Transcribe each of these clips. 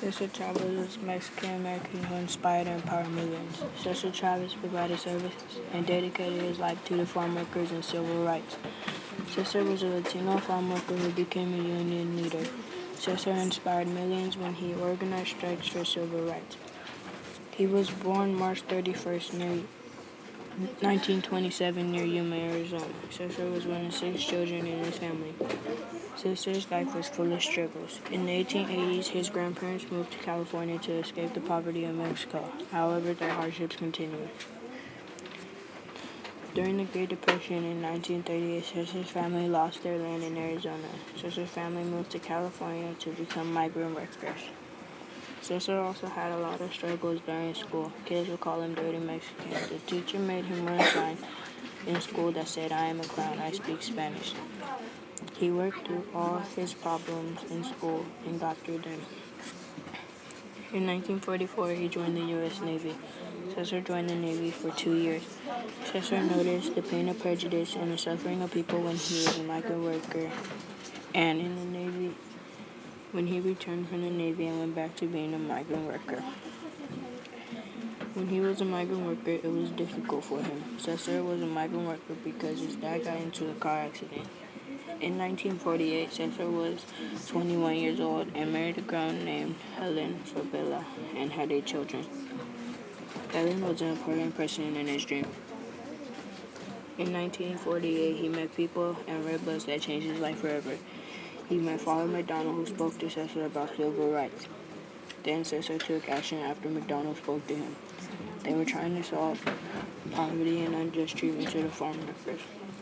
Cesar Chavez was a Mexican-American who inspired and empowered millions. Cesar Chavez provided services and dedicated his life to the farm workers and civil rights. Cesar was a Latino farm worker who became a union leader. Cesar inspired millions when he organized strikes for civil rights. He was born March 31st, 1927, near Yuma, Arizona. Cesar was one of 6 children in his family. Cesar's life was full of struggles. In the 1880s, his grandparents moved to California to escape the poverty of Mexico. However, their hardships continued. During the Great Depression in 1938, Cesar's family lost their land in Arizona. Cesar's family moved to California to become migrant workers. Cesar also had a lot of struggles during school. Kids would call him dirty Mexican. The teacher made him wear a sign in school that said, "I am a clown, I speak Spanish." He worked through all his problems in school and got through them. In 1944, he joined the U.S. Navy. Cesar joined the Navy for 2 years. Cesar noticed the pain of prejudice and the suffering of people when he was a migrant worker and in the Navy when he returned from the Navy and went back to being a migrant worker. When he was a migrant worker, it was difficult for him. Cesar was a migrant worker because his dad got into a car accident. In 1948, Cesar was 21 years old and married a girl named Helen Fabella and had 8 children. Helen was an important person in his dream. In 1948, he met people and read books that changed his life forever. He met Father McDonald, who spoke to Cesar about civil rights. Then Cesar took action after McDonald spoke to him. They were trying to solve poverty and unjust treatment to the farm workers.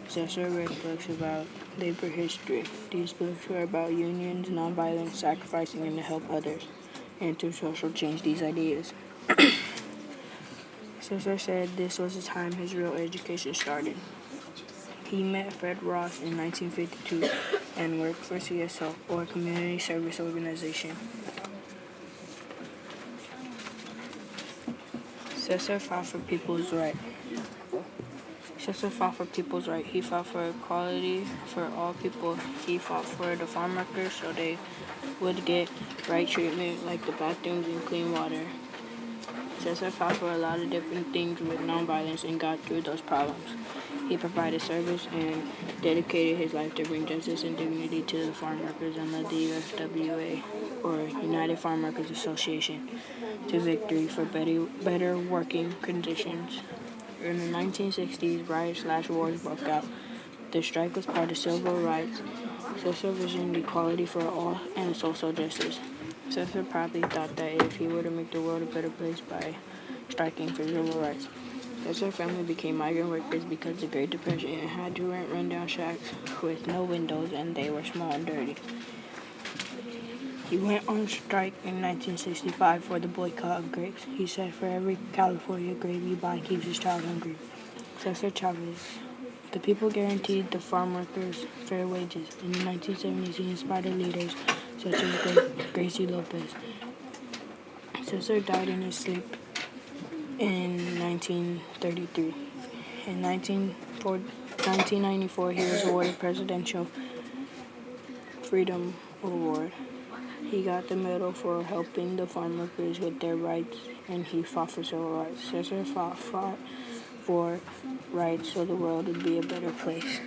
Cesar read books about labor history. These books were about unions, nonviolence, sacrificing, and to help others, and to social change these ideas. Cesar said this was the time his real education started. He met Fred Ross in 1952 and worked for CSO, or Community Service Organization. Cesar fought for people's rights. Cesar fought for people's rights. He fought for equality for all people. He fought for the farm workers so they would get right treatment like the bathrooms and clean water. Cesar fought for a lot of different things with nonviolence and got through those problems. He provided service and dedicated his life to bring justice and dignity to the farm workers and led the UFWA, or United Farm Workers Association, to victory for better working conditions. In the 1960s, riots/wars broke out. The strike was part of civil rights. Cesar visioned equality for all and social justice. Cesar probably thought that if he were to make the world a better place by striking for civil rights. Cesar's family became migrant workers because of the Great Depression and had to rent rundown shacks with no windows, and they were small and dirty. He went on strike in 1965 for the boycott of grapes. He said, "For every California grape you buy keeps his child hungry." Cesar Chavez. The people guaranteed the farm workers fair wages. In the 1970s, he inspired leaders such as Gracie Lopez. Cesar died in his sleep in 1933. In 1994, he was awarded Presidential Freedom Award. He got the medal for helping the farm workers with their rights, and he fought for civil rights. Cesar fought for rights so the world would be a better place.